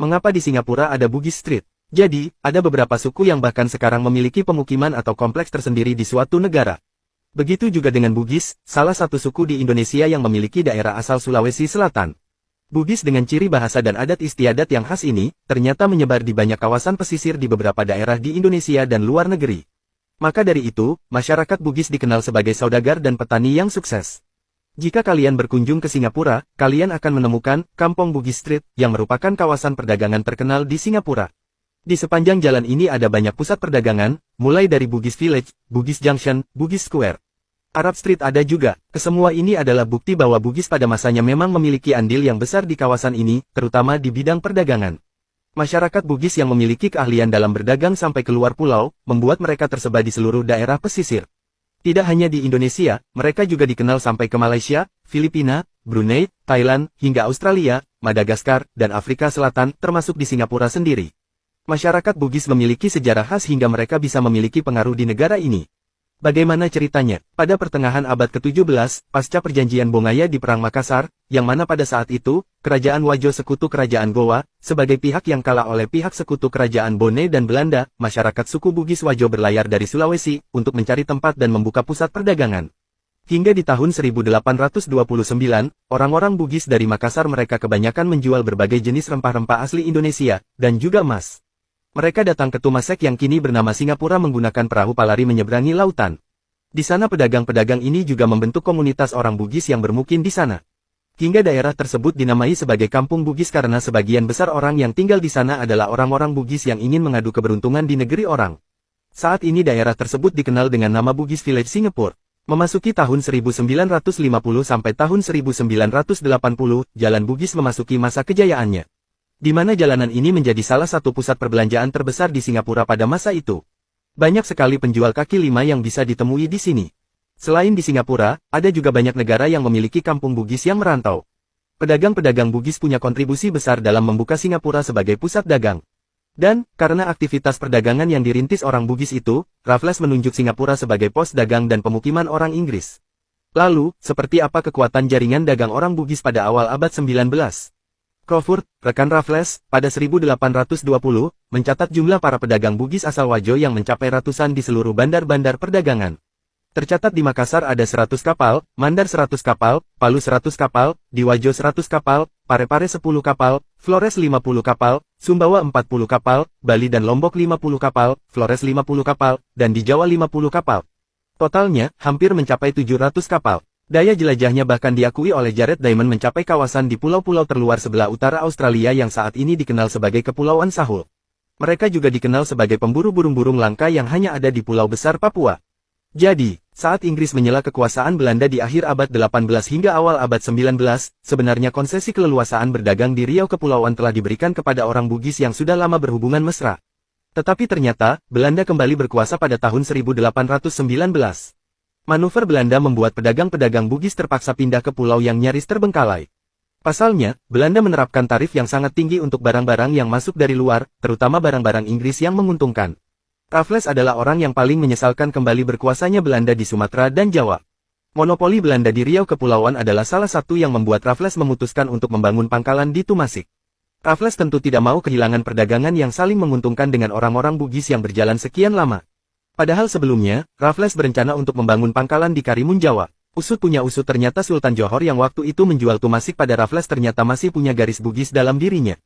Mengapa di Singapura ada Bugis Street? Jadi, ada beberapa suku yang bahkan sekarang memiliki pemukiman atau kompleks tersendiri di suatu negara. Begitu juga dengan Bugis, salah satu suku di Indonesia yang memiliki daerah asal Sulawesi Selatan. Bugis dengan ciri bahasa dan adat istiadat yang khas ini, ternyata menyebar di banyak kawasan pesisir di beberapa daerah di Indonesia dan luar negeri. Maka dari itu, masyarakat Bugis dikenal sebagai saudagar dan petani yang sukses. Jika kalian berkunjung ke Singapura, kalian akan menemukan Kampung Bugis Street, yang merupakan kawasan perdagangan terkenal di Singapura. Di sepanjang jalan ini ada banyak pusat perdagangan, mulai dari Bugis Village, Bugis Junction, Bugis Square. Arab Street ada juga. Kesemua ini adalah bukti bahwa Bugis pada masanya memang memiliki andil yang besar di kawasan ini, terutama di bidang perdagangan. Masyarakat Bugis yang memiliki keahlian dalam berdagang sampai keluar pulau, membuat mereka tersebar di seluruh daerah pesisir. Tidak hanya di Indonesia, mereka juga dikenal sampai ke Malaysia, Filipina, Brunei, Thailand, hingga Australia, Madagaskar, dan Afrika Selatan, termasuk di Singapura sendiri. Masyarakat Bugis memiliki sejarah khas hingga mereka bisa memiliki pengaruh di negara ini. Bagaimana ceritanya? Pada pertengahan abad ke-17, pasca perjanjian Bongaya di Perang Makassar, yang mana pada saat itu, Kerajaan Wajo sekutu Kerajaan Gowa, sebagai pihak yang kalah oleh pihak sekutu Kerajaan Bone dan Belanda, masyarakat suku Bugis Wajo berlayar dari Sulawesi, untuk mencari tempat dan membuka pusat perdagangan. Hingga di tahun 1829, orang-orang Bugis dari Makassar mereka kebanyakan menjual berbagai jenis rempah-rempah asli Indonesia, dan juga emas. Mereka datang ke Tumasek yang kini bernama Singapura menggunakan perahu palari menyeberangi lautan. Di sana pedagang-pedagang ini juga membentuk komunitas orang Bugis yang bermukim di sana. Hingga daerah tersebut dinamai sebagai Kampung Bugis karena sebagian besar orang yang tinggal di sana adalah orang-orang Bugis yang ingin mengadu keberuntungan di negeri orang. Saat ini daerah tersebut dikenal dengan nama Bugis Village Singapore. Memasuki tahun 1950 sampai tahun 1980, Jalan Bugis memasuki masa kejayaannya. Di mana jalanan ini menjadi salah satu pusat perbelanjaan terbesar di Singapura pada masa itu. Banyak sekali penjual kaki lima yang bisa ditemui di sini. Selain di Singapura, ada juga banyak negara yang memiliki kampung Bugis yang merantau. Pedagang-pedagang Bugis punya kontribusi besar dalam membuka Singapura sebagai pusat dagang. Dan, karena aktivitas perdagangan yang dirintis orang Bugis itu, Raffles menunjuk Singapura sebagai pos dagang dan pemukiman orang Inggris. Lalu, seperti apa kekuatan jaringan dagang orang Bugis pada awal abad 19? Crawford, rekan Raffles, pada 1820, mencatat jumlah para pedagang Bugis asal Wajo yang mencapai ratusan di seluruh bandar-bandar perdagangan. Tercatat di Makassar ada 100 kapal, Mandar 100 kapal, Palu 100 kapal, di Wajo 100 kapal, Parepare 10 kapal, Flores 50 kapal, Sumbawa 40 kapal, Bali dan Lombok 50 kapal, Flores 50 kapal, dan di Jawa 50 kapal. Totalnya, hampir mencapai 700 kapal. Daya jelajahnya bahkan diakui oleh Jared Diamond mencapai kawasan di pulau-pulau terluar sebelah utara Australia yang saat ini dikenal sebagai Kepulauan Sahul. Mereka juga dikenal sebagai pemburu burung-burung langka yang hanya ada di Pulau Besar Papua. Jadi, saat Inggris menyela kekuasaan Belanda di akhir abad 18 hingga awal abad 19, sebenarnya konsesi keleluasaan berdagang di Riau Kepulauan telah diberikan kepada orang Bugis yang sudah lama berhubungan mesra. Tetapi ternyata, Belanda kembali berkuasa pada tahun 1819. Manuver Belanda membuat pedagang-pedagang Bugis terpaksa pindah ke pulau yang nyaris terbengkalai. Pasalnya, Belanda menerapkan tarif yang sangat tinggi untuk barang-barang yang masuk dari luar, terutama barang-barang Inggris yang menguntungkan. Raffles adalah orang yang paling menyesalkan kembali berkuasanya Belanda di Sumatera dan Jawa. Monopoli Belanda di Riau Kepulauan adalah salah satu yang membuat Raffles memutuskan untuk membangun pangkalan di Tumasik. Raffles tentu tidak mau kehilangan perdagangan yang saling menguntungkan dengan orang-orang Bugis yang berjalan sekian lama. Padahal sebelumnya, Raffles berencana untuk membangun pangkalan di Karimun Jawa. Usut punya usut ternyata Sultan Johor yang waktu itu menjual Tumasik pada Raffles ternyata masih punya garis Bugis dalam dirinya.